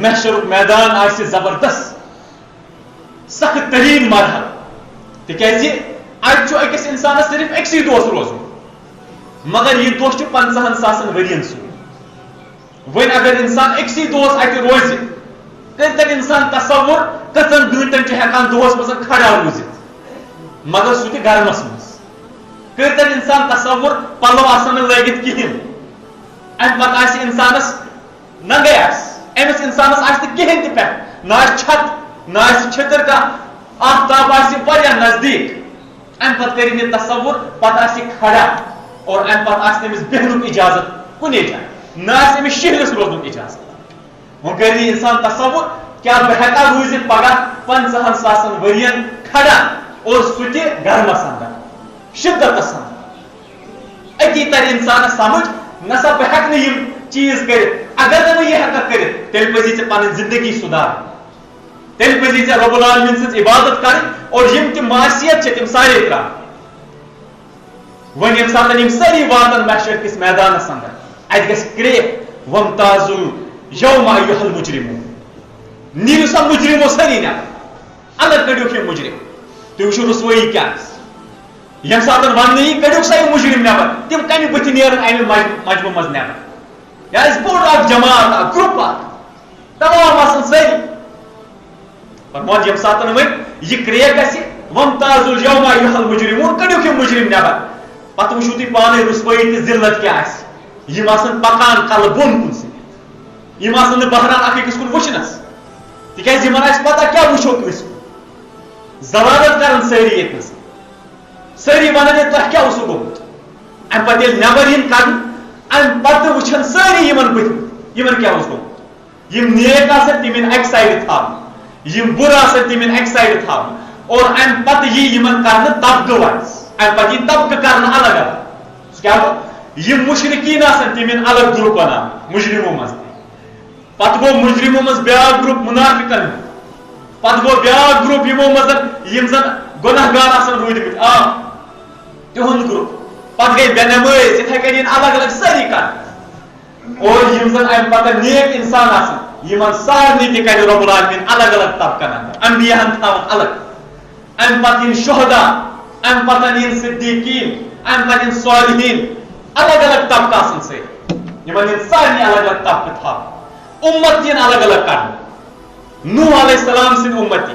محشرُک میدان آسہِ زبردست سخت تریٖن مرحل تِکیازِ اتہِ چھُ أکِس انسانس صرف أکسٕے دۄہس روزُن مگر یہِ دۄہ چھُ 50,000 ؤرین سُنٛد وۄنۍ اگر انسان أکسٕے دۄہس اتہِ روزِ کٔرۍتن انسان تصور کٔژن گٲنٛٹن چھُ ہٮ۪کان دۄہس منٛز کھڑا روٗزِتھ مگر سہ تہ گرمس مز کرتن انسان تصور پلو آسن لگت کہین ام پتہ آسہ انسانس ننگے امس انسانس آسہ کہین تہ پہ نہ چھت نہ چھتر کا آفتاب آسہ واریاہ نزدیک ام پتہ کرن یہ تصور پتہ آسہ کھڑا اور ام پتہ آسہ تمس بیہنک اجازت کنے جائے نہ آسہ امس شہرس روزنک اجازت وہ کرن انسان تصور کیا بہ ہیکا روزت پگہ 50,000 ورین کھڑا اور سہ تہ گرمس اندر شدتس اندر اتی تر انسانس سمجھ نسا بہ ہیکہ نہ یم چیز کرت اگر نہ یہ ہیکا کرت تیل پزی ژے پنن زندگی سدھار تیل پزی ژے رب العالمین سٕنٛز عبادت کرٕنۍ اور یم تہ معصیت چھِ تم سارے ترٛاوٕنۍ وۄنۍ ییٚمہِ ساتہٕ یم سٲری واتن محشر کِس میدانس اندر اتہِ گژھِ کرٛیکھ وامتازُل یوم ایُہا المجرمون نیٖرِو سا مجرمو سٲری نٮ۪بر الگ کٔڑِوکھ یِم مجرم تُہۍ وٕچھِو رسوٲیی کیٛاہ آسہِ ییٚمہِ ساتہٕ وننہٕ یی کٔڑِوکھ سا یِم مجرم نٮ۪بر تِم کمہِ بٕتھِ نیرن امہِ مجمہٕ منٛز نٮ۪بر یہِ آسہِ بوٚڑ اکھ جماعت اکھ گروپ اکھ تمام آسن سٲری فرموٚد ییٚمہِ ساتہٕ وۄنۍ یہِ کرٛیک گژھِ وامتازُل یوم ایُہا المجرمون کٔڑِوکھ یِم مجرم نٮ۪بر پتہٕ وٕچھِو تُہۍ پانے رسوٲیی تہٕ ذلت کیٛاہ آسہِ یِم آسن پکان کلہٕ بۄن کُن سۭتۍ یِم آسن نہٕ بہران اکھ أکِس کُن وٕچھنس تِکیازِ یِمن آسہِ پتہ کیٛاہ وٕچھو کٲنٛسہِ کُن ضوالت کرن سٲری ییٚتنس سٲری ونن ہے تۄہہِ کیٛاہ اوسوٕ گوٚمُت امہِ پتہٕ ییٚلہِ نٮ۪بر یِن کڑنہٕ امہِ پتہٕ وٕچھن سٲری یِمن بٕتھِ یِمن کیٛاہ اوس گوٚمُت یِم نیک آسن تِم یِن اکہِ سایڈٕ تھاونہٕ یِم بُرٕ آسن تِم یِن اکہِ سایڈٕ تھاونہٕ اور امہِ پتہٕ یی یِمن کرنہٕ طبقہٕ وایز امہِ پتہٕ یی طبقہٕ کرنہٕ الگ الگ سُہ کیٛاہ گوٚو یِم مُشرکیٖن آسن تِم یِن الگ گروپ بناونہٕ مجرمو منٛز تہِ پتہٕ گوٚو مجرمو منٛز بیاکھ گروپ منافقن ہُنٛد پتہٕ گوٚو بیاکھ گروپ یِمو منٛز یِم زن گۄناہ گار آسن روٗدمٕتۍ تِہُنٛد گروپ پتہٕ گٔے بے نمٲز یِتھے کٔنۍ یِن الگ الگ سٲری کرنہٕ اور یِم زن امہِ پتہٕ نیک انسان آسن یِمن سارنٕے تہِ کڑِ رۄب العالمیٖن الگ الگ طبقن اندر انبیاہن تھاون الگ امہِ پتہٕ یِن شہدا امہِ پتہٕ یِن صدیقیٖن امہِ پتہٕ یِن صالحیٖن الگ الگ طبقہٕ آسن سٲری یِمن یِن سارنٕے الگ الگ طبقہٕ تھاونہٕ اُمت یِن الگ الگ کرنہٕ نوح علیہ السلام سٕنٛدۍ اُمتی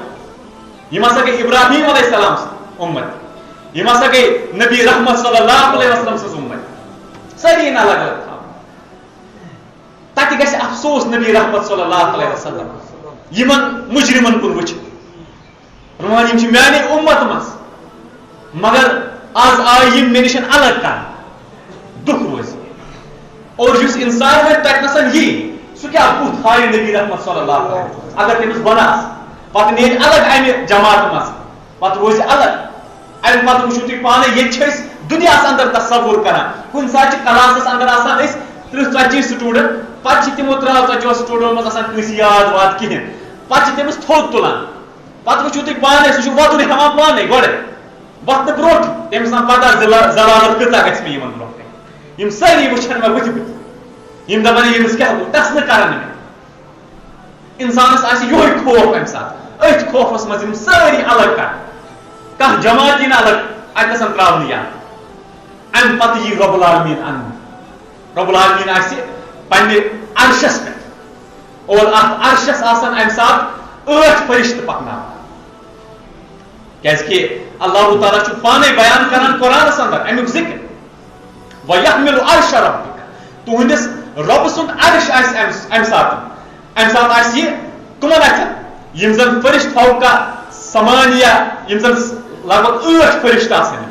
یِم ہسا گٔے ابراہیم علیہ السلام سٕنٛدۍ اُمتی یِم ہسا گٔے نبی رحمت صلی اللہ علیہ وسلم سٕنٛز اُمتی سٲری یِن الگ الگ تھاونہٕ تتہِ گژھِ افسوس نبی رحمت صلی اللہ علیہ وسلم یِمن مجرمن کُن وٕچھِتھ فرمان یِم چھِ میانہِ اُمت منٛز مگر آز آیہِ یِم مےٚ نِش الگ کرنہٕ دُکھ روزِ اور یُس انسان وۄنۍ تتنس یی سُہ کیٛاہ بُتھ ہایہِ نبی رحمت صلی اللہ علیہ وسلم اگر تٔمِس بنہٕ آسہِ پتہٕ نیرِ الگ امہِ جماعتہٕ منٛز پتہٕ روزِ الگ امہِ پتہٕ وٕچھِو تُہۍ پانے ییٚتہِ چھِ أسۍ دُنیاہس اندر تصور کران کُنہِ ساتہٕ چھِ کلاسس اندر آسان أسۍ 30-40 سٹوٗڈنٹ پتہٕ چھِ تِمو 30-40 سٹوٗڈنٹو منٛز آسان کٲنٛسہِ یاد واد کِہینۍ پتہٕ چھِ تٔمِس تھوٚد تُلان پتہٕ وٕچھِو تُہۍ پانے سُہ چھُ وۄدُن ہٮ۪وان پانے گۄڈے وقتہٕ برونٛٹھ تٔمِس چھِ پتہ ضلالت کۭژاہ گژھِ مےٚ یِمن برونٛہہ کَنہِ یِم سٲری وٕچھن مےٚ بٕتھِ بٕتھِ یِم دپن ییٚمِس کیٛاہ گوٚو تس نہٕ کرن مےٚ انسانس آسہِ یِہوے خوف امہِ ساتہٕ أتھۍ خوفس منٛز یِم سٲری الگ کرن کانٛہہ جماعت یی نہٕ الگ اتنس تراونہٕ یاد امہِ پتہٕ یی رۄب العالمیٖن اننہٕ رۄب العالمیٖن آسہِ پننہِ عرشس پٮ۪ٹھ اور اتھ عرشس آسن امہِ ساتہٕ 8 فرشتہٕ پکناوان کیازکہِ اللہ تعالیٰ چھُ پانے بیان کران قرآنس اندر امیُک ذکر وَیَحْمِلُ عَرْشَ رَبِّکَ تُہنٛدِس رۄبہٕ سُنٛد عرش آسہِ امہِ ساتہٕ آسہِ یہِ کٕمن اتھن یِم زن فرشت فوقا سمانیہ یِم زن لگ بگ 8 فرشتہٕ آسن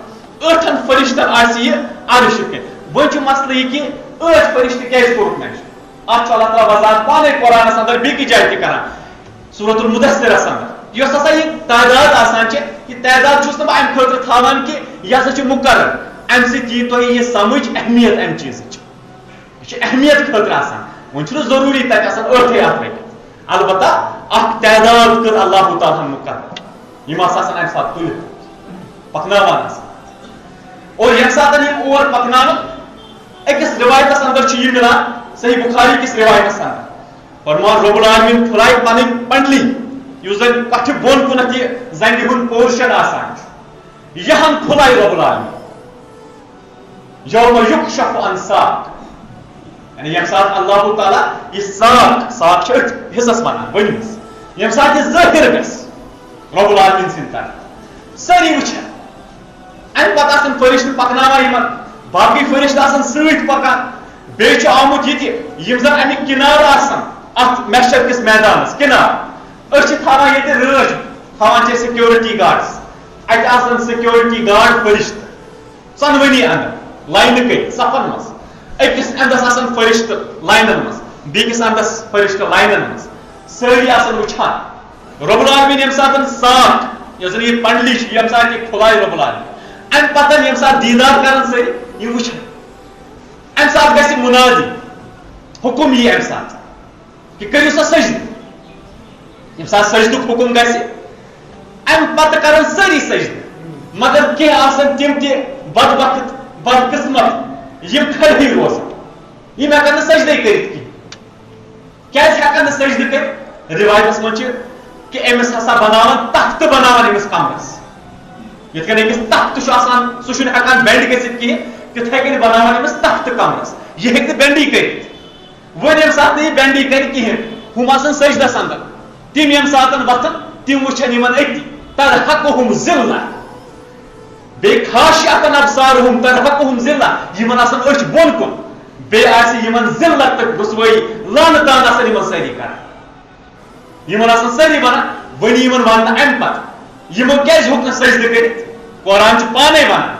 8 فرشتن آسہِ یہِ عرش کِنۍ وۄنۍ چھُ مسلہٕ یہِ کہِ 8 فرشتہٕ کیازِ کوٚرُکھ مینشن اتھ چھُ اللہ تعالیٰ وضاحت پانے قرآنس اندر بیٚکہِ جایہِ تہِ کران سورۃ المدثرس اندر یۄس ہسا یہِ تعداد آسان چھِ یہِ تعداد چھُس نہٕ بہٕ امہِ خٲطرٕ تھاوان کہِ یہِ ہسا چھُ مُقرر امہِ سۭتۍ یی تۄہہِ یہِ سمجھ اہمیت امہِ چیٖزٕچ یہِ چھِ اہمیت خٲطرٕ آسان وۄنۍ چھُنہٕ ضروٗری تتہِ آسان 8 رٔٹِتھ البتہ اکھ تعداد کٔر اللہ تعالیٰ ہن مُقرر یِم آسان امہِ ساتہٕ تُلِتھ پکناوان آسان اور ییٚمہِ ساتہٕ یِم اور پکناوان أکِس رِوایتس اندر چھُ یہِ مِلان صحیح بُخاری کِس رِوایتس اندر فرمان رۄب العالمیٖن پھٕلایہِ پنٕنۍ پنڈلی یُس زن کٹھِ بۄن کُنتھ یہِ زنگہِ ہُنٛد پورشن آسان چھُ یہِ ہن پھٕلایہِ رۄب العالمیٖن یوم یُکشف عن ساق یعنی ییٚمہِ ساتہٕ اللہ تعالیٰ یہِ ساق چھِ أتھۍ حصس ونان ؤنمِس ییٚمہِ ساتہٕ یہِ ظٲہِر گژھِ رۄب العالمیٖن سٕنٛدِ طرفہٕ سٲری وٕچھن امہ پتہ آسن فرشتہ پکناوان یمن باقی فرشتہ آسن سۭتۍ پکان بیٚیہِ چھُ آمُت یِتہِ یِم زن امیِکۍ کِنار آسن اتھ محشر کِس میدانس کِنار أسۍ چھِ تھاوان ییٚتہِ رٲچھ تھاوان چھِ سیکورٹی گارڈس اتہِ آسن سیکورٹی گارڈ فرشتہ ژۄنوٕنی اندر لاینہٕ کٔرِتھ صفن منٛز أکِس اندس آسن فرشتہ لاینن منٛز بیٚکِس اندس فرشتہ لاینن منٛز سٲری آسن وٕچھان رۄب العالمیٖن ییٚمہِ ساتہٕ ساکھ یۄس زن یہِ پنڈلی چھِ ییٚمہِ ساتہٕ یہِ کھُلایہِ رۄب العالمیٖن امہِ پتہٕ ییٚمہِ ساتہٕ دیٖدار کرن سٲری یہِ وٕچھن امہِ ساتہٕ گژھِ مُنادی حُکم یی امہِ ساتہٕ کہ کٔرِو سا سجدٕ ییٚمہِ ساتہٕ سجدُک حُکم گژھِ امہِ پتہٕ کرن سٲری سجدٕ مگر کینٛہہ آسن تِم تہِ بدبخت بدقسمت یِم کھڑہٕے روزن یِم ہٮ۪کن نہٕ سجدے کٔرِتھ کینٛہہ کیازِ ہٮ۪کن نہٕ سجدٕ کٔرِتھ رِوایتس منٛز چھِ کہ أمِس ہسا بناوان تختہٕ بناوان أمِس کمرس یِتھ کٔنۍ أکِس تختہٕ چھُ آسان سُہ چھُنہٕ ہٮ۪کان بینڈ گٔژھِتھ کِہیٖنۍ تِتھے کٔنۍ بناوان أمِس تختہٕ کمرس یہِ ہیٚکہِ نہٕ بینڈٕے کٔرِتھ وۄنۍ ییٚمہِ ساتہٕ نہٕ یہِ بینڈٕے کرِ کِہیٖنۍ ہُم آسان سجدس اندر تِم ییٚمہِ ساتہٕ وۄتھن تِم وٕچھن یِمن أتی ترحقہم ذلہ بیٚیہِ خاشعۃ ابصارہم ترحقہم ذلہ یِمن آسان أچھ بۄن کُن بیٚیہِ آسہِ یِمن ذلت تہٕ رُسوٲیی لانہٕ تان آسان یِمن سٲری کران یِمن آسان سٲری ونان وۄنۍ یِمن وننہٕ امہِ پتہٕ یِمو کیازِ ہیوٚک نہٕ سجدٕ کٔرِتھ قرآن چھُ پانے ونان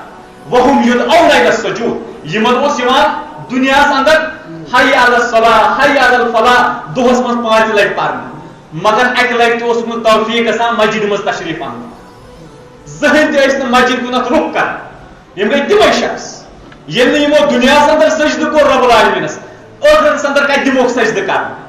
وہم یدعون الی السجود یِمن اوس یِوان دُنیاہس اندر حی علی الصلاۃ حی علی الفلاح دۄہس منٛز 5 لٹہِ پرنہٕ مگر اکہِ لٹہِ تہِ اوسُکھ نہٕ توفیٖق گژھان مسجدِ منٛز تشریٖف انُن زٕہٕنۍ تہِ ٲسۍ نہٕ مسجد کُنتھ رُخ کران یِم گٔے تِمے شخص ییٚلہِ نہٕ یِمو دُنیاہس اندر سجدٕ کوٚر رۄب العالمیٖنس ٲخرتس اندر کتہِ دِموکھ سجدٕ کرنہٕ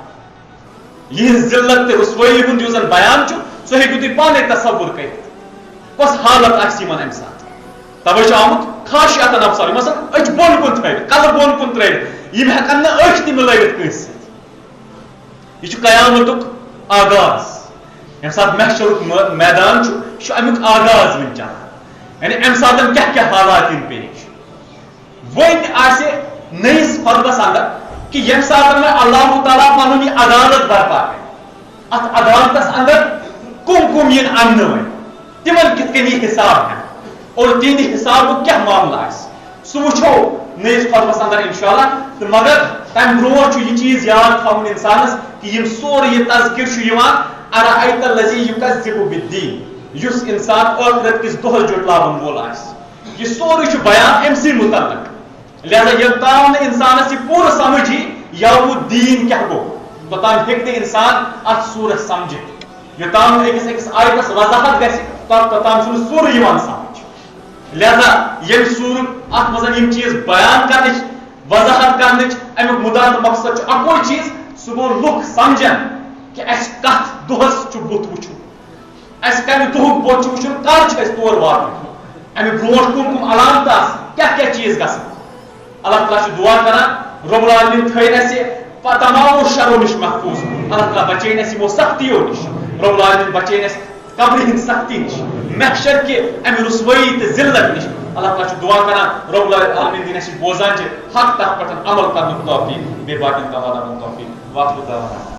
یِہنٛز ذلت تہٕ رُسوٲیی ہُنٛد یُس زن بیان چھُ سُہ ہیٚکِو تُہۍ پانے تصور کٔرِتھ کۄس حالت آسہِ یِمن امہِ ساتہٕ توے چھُ آمُت خاشعۃ ابصار یِم آسان أچھ بۄن کُن تھٲوِتھ کلہٕ بۄن کُن ترٲوِتھ یِم ہٮ۪کن نہٕ أچھ تہِ مِلٲوِتھ کٲنٛسہِ سۭتۍ یہِ چھُ قیامتُک آغاز ییٚمہِ ساتہٕ محشرُک میدان چھُ یہِ چھُ امیُک آغاز وٕنہِ چلان یعنی امہِ ساتہٕ کیاہ کیاہ حالات یِن پیش وۄنۍ آسہِ نٔیِس خۄطبس اندر کہ ییٚمہِ ساتہٕ مےٚ اللہ تعالیٰ پنُن یہِ عدالت برپا کرِ اتھ عدالتس اندر کم کم یِن اننہٕ وۄنۍ تِمن کِتھ کٔنۍ یہِ حساب ہٮ۪ن اور تِہنٛدِ حسابُک کیاہ معاملہٕ آسہِ سُہ وٕچھو نٔیِس خۄطبس اندر انشاءاللہ تہٕ مگر تمہِ برونٛٹھ چھُ یہِ چیٖز یاد تھاوُن انسانس کہ یِم سورُے یہِ تذکر چھُ یِوان ارأیت الذی یکذب بالدین یُس انسان ٲخرت کِس دۄہس جُٹلاوَن وول آسہِ یہِ سورُے چھُ بیان أمسٕے مُتعلق لہذا ییٚلہِ تام نہٕ انسانس یہِ پوٗرٕ سمجھ یی یومُ دیٖن کیاہ گوٚو توٚتام ہیٚکہِ نہٕ انسان اتھ سوٗرس سمجھِتھ یوٚتام نہٕ أکِس آیتس وضاحت گژھِ توٚتام چھُنہٕ سورُے یِوان سمجھ لہذا ییٚمہِ سوٗرُک اتھ منٛز یِم چیٖز بیان کرنٕچ وضاحت کرنٕچ امیُک مُدا تہٕ مقصد چھُ اکوے چیٖز سُہ گوٚو لُکھ سمجھن کہ اَسہِ کتھ دۄہس چھُ بُتھ وٕچھُن اَسہِ کمہِ دۄہُک بُتھ چھُ وٕچھُن کر چھُ اَسہِ تور واتُن امہِ برونٛٹھ کم کم علامتہٕ آسن کیاہ کیاہ چیٖز گژھن اللہ تعالیٰ چھُ دعا کران رۄب العالمیٖن تھٲیِن اَسہِ تمامو شرو نِش محفوٗظ اللہ تعالیٰ بچٲیِن اَسہِ یِمو سختیو نِش رۄب العالمیٖن بچٲیِن اَسہِ قبرِ ہٕنٛدِ سختی نِش محشر کہِ امہِ رُسوٲیی تہٕ ذلت نِش اللہ تعالیٰ چھُ دعا کران رۄب العالمیٖن دِنۍ اَسہِ بوزان چھِ حق تتھ پٮ۪ٹھ عمل کرنُک توفیٖق بیٚیہِ باقین تعالیٰ ہُنٛد توفیٖق واخر دعوانا